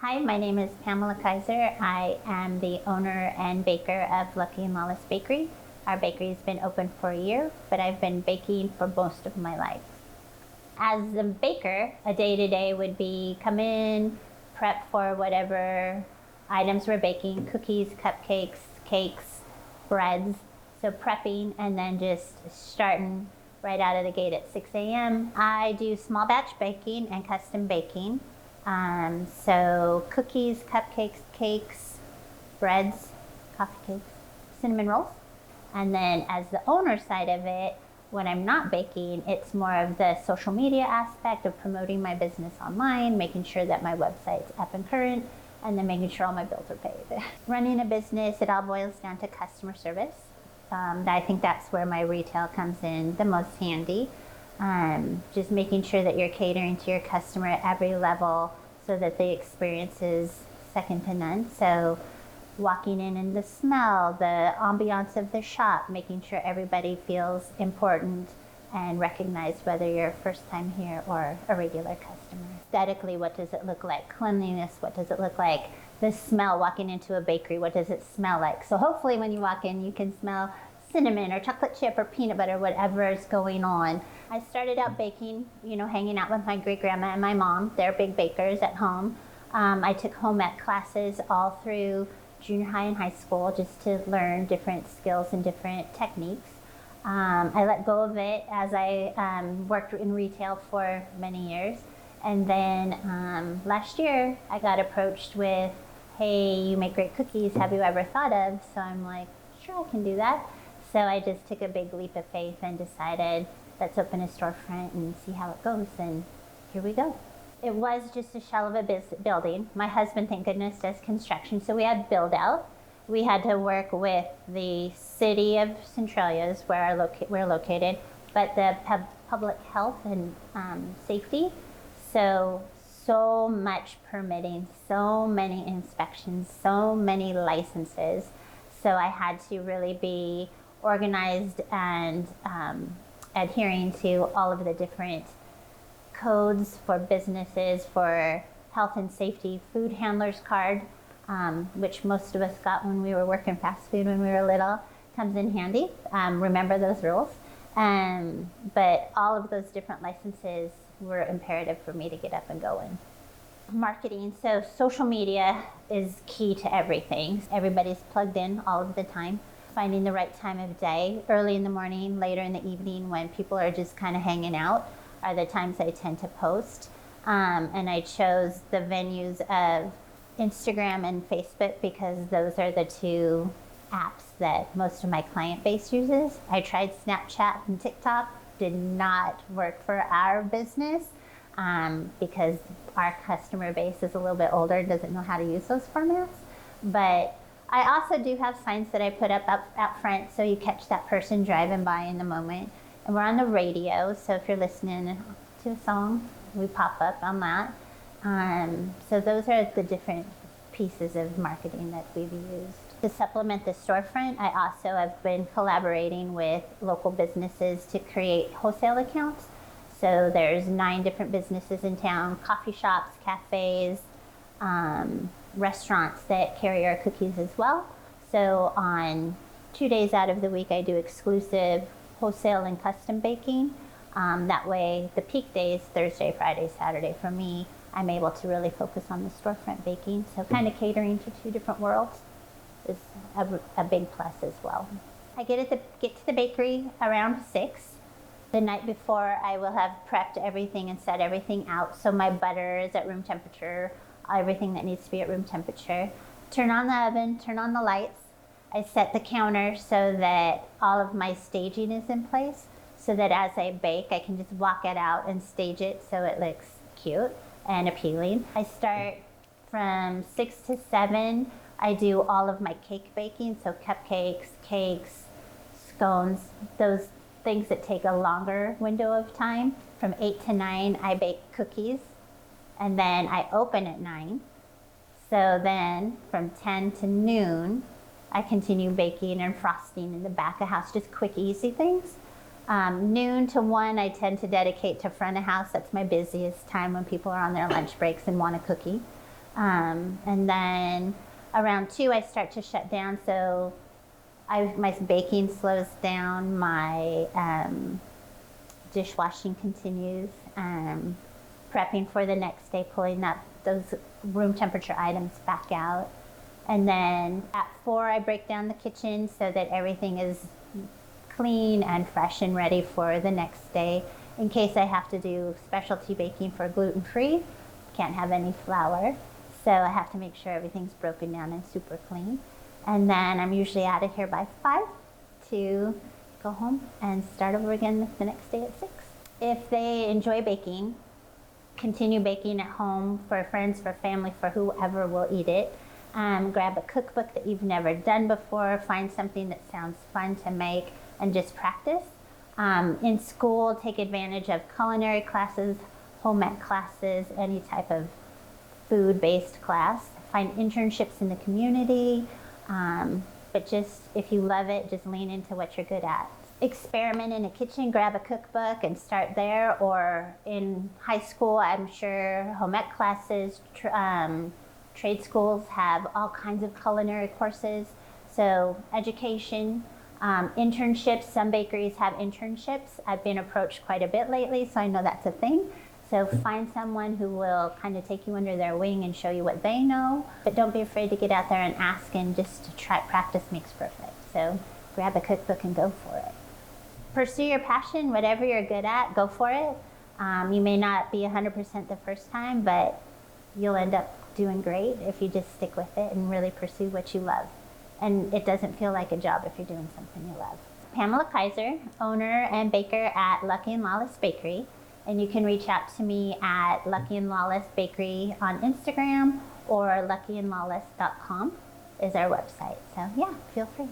Hi, my name is Pamela Kaiser. I am the owner and baker of Lucky and Lawless Bakery. Our bakery has been open for a year, but I've been baking for most of my life. As a baker, a day-to-day would be come in, prep for whatever items we're baking, cookies, cupcakes, cakes, breads. So prepping and then just starting right out of the gate at 6 a.m. I do small batch baking and custom baking. So cookies, cupcakes, cakes, breads, coffee cakes, cinnamon rolls. And then as the owner side of it, when I'm not baking, it's more of the social media aspect of promoting my business online, making sure that my website's up and current, and then making sure all my bills are paid. Running a business, it all boils down to customer service. I think that's where my retail comes in the most handy. Just making sure that you're catering to your customer at every level so that the experience is second to none. So walking in and the smell, the ambiance of the shop, making sure everybody feels important and recognized whether you're a first time here or a regular customer. Aesthetically, what does it look like? Cleanliness, what does it look like? The smell, walking into a bakery, what does it smell like? So hopefully when you walk in, you can smell cinnamon or chocolate chip or peanut butter, whatever is going on. I started out baking, hanging out with my great grandma and my mom. They're big bakers at home. I took home ec classes all through junior high and high school just to learn different skills and different techniques. I let go of it as I worked in retail for many years. And then last year I got approached with, hey, you make great cookies, have you ever thought of? So I'm like, sure, I can do that. So I just took a big leap of faith and decided, let's open a storefront and see how it goes, and here we go. It was just a shell of a building. My husband, thank goodness, does construction, so we had build out. We had to work with the city of Centralia, is where we're located, but the public health and safety. So much permitting, so many inspections, so many licenses. So I had to really be organized and adhering to all of the different codes for businesses, for health and safety, food handlers card, which most of us got when we were working fast food when we were little, comes in handy. Remember those rules. But all of those different licenses were imperative for me to get up and going. Marketing, so social media is key to everything. Everybody's plugged in all of the time. Finding the right time of day, early in the morning, later in the evening when people are just kind of hanging out are the times I tend to post. And I chose the venues of Instagram and Facebook because those are the two apps that most of my client base uses. I tried Snapchat and TikTok, did not work for our business because our customer base is a little bit older and doesn't know how to use those formats. But I also do have signs that I put up out front so you catch that person driving by in the moment. And we're on the radio, so if you're listening to a song, we pop up on that. So those are the different pieces of marketing that we've used. To supplement the storefront, I also have been collaborating with local businesses to create wholesale accounts. So there's 9 different businesses in town, coffee shops, cafes, restaurants that carry our cookies as well. So on 2 days out of the week, I do exclusive wholesale and custom baking. That way, the peak days, Thursday, Friday, Saturday, for me, I'm able to really focus on the storefront baking. So kind of catering to 2 different worlds is a big plus as well. I get to the bakery around 6. The night before, I will have prepped everything and set everything out. So my butter is at room temperature, everything that needs to be at room temperature. Turn on the oven, turn on the lights. I set the counter so that all of my staging is in place so that as I bake, I can just walk it out and stage it so it looks cute and appealing. I start from 6 to 7. I do all of my cake baking, so cupcakes, cakes, scones, those things that take a longer window of time. From 8 to 9, I bake cookies. And then I open at 9. So then from 10 to noon, I continue baking and frosting in the back of house, just quick, easy things. Noon to 1, I tend to dedicate to front of house. That's my busiest time when people are on their lunch breaks and want a cookie. And then around 2, I start to shut down. So my baking slows down, my dishwashing continues, prepping for the next day, pulling those room temperature items back out. And then at 4, I break down the kitchen so that everything is clean and fresh and ready for the next day. In case I have to do specialty baking for gluten-free, can't have any flour. So I have to make sure everything's broken down and super clean. And then I'm usually out of here by 5 to go home and start over again the next day at 6. If they enjoy baking, continue baking at home for friends, for family, for whoever will eat it. Grab a cookbook that you've never done before, find something that sounds fun to make, and just practice. In school, take advantage of culinary classes, home ec classes, any type of food-based class. Find internships in the community, but just, if you love it, just lean into what you're good at. Experiment in a kitchen, grab a cookbook and start there, or in high school, I'm sure home ec classes, trade schools have all kinds of culinary courses. So education, internships, some bakeries have internships. I've been approached quite a bit lately, so I know that's a thing. So find someone who will kind of take you under their wing and show you what they know, but don't be afraid to get out there and ask, and just to try. Practice makes perfect. So grab a cookbook and go for it. Pursue your passion, whatever you're good at, go for it. You may not be 100% the first time, but you'll end up doing great if you just stick with it and really pursue what you love. And it doesn't feel like a job if you're doing something you love. Pamela Kaiser, owner and baker at Lucky and Lawless Bakery. And you can reach out to me at Lucky and Lawless Bakery on Instagram, or luckyandlawless.com is our website. So yeah, feel free.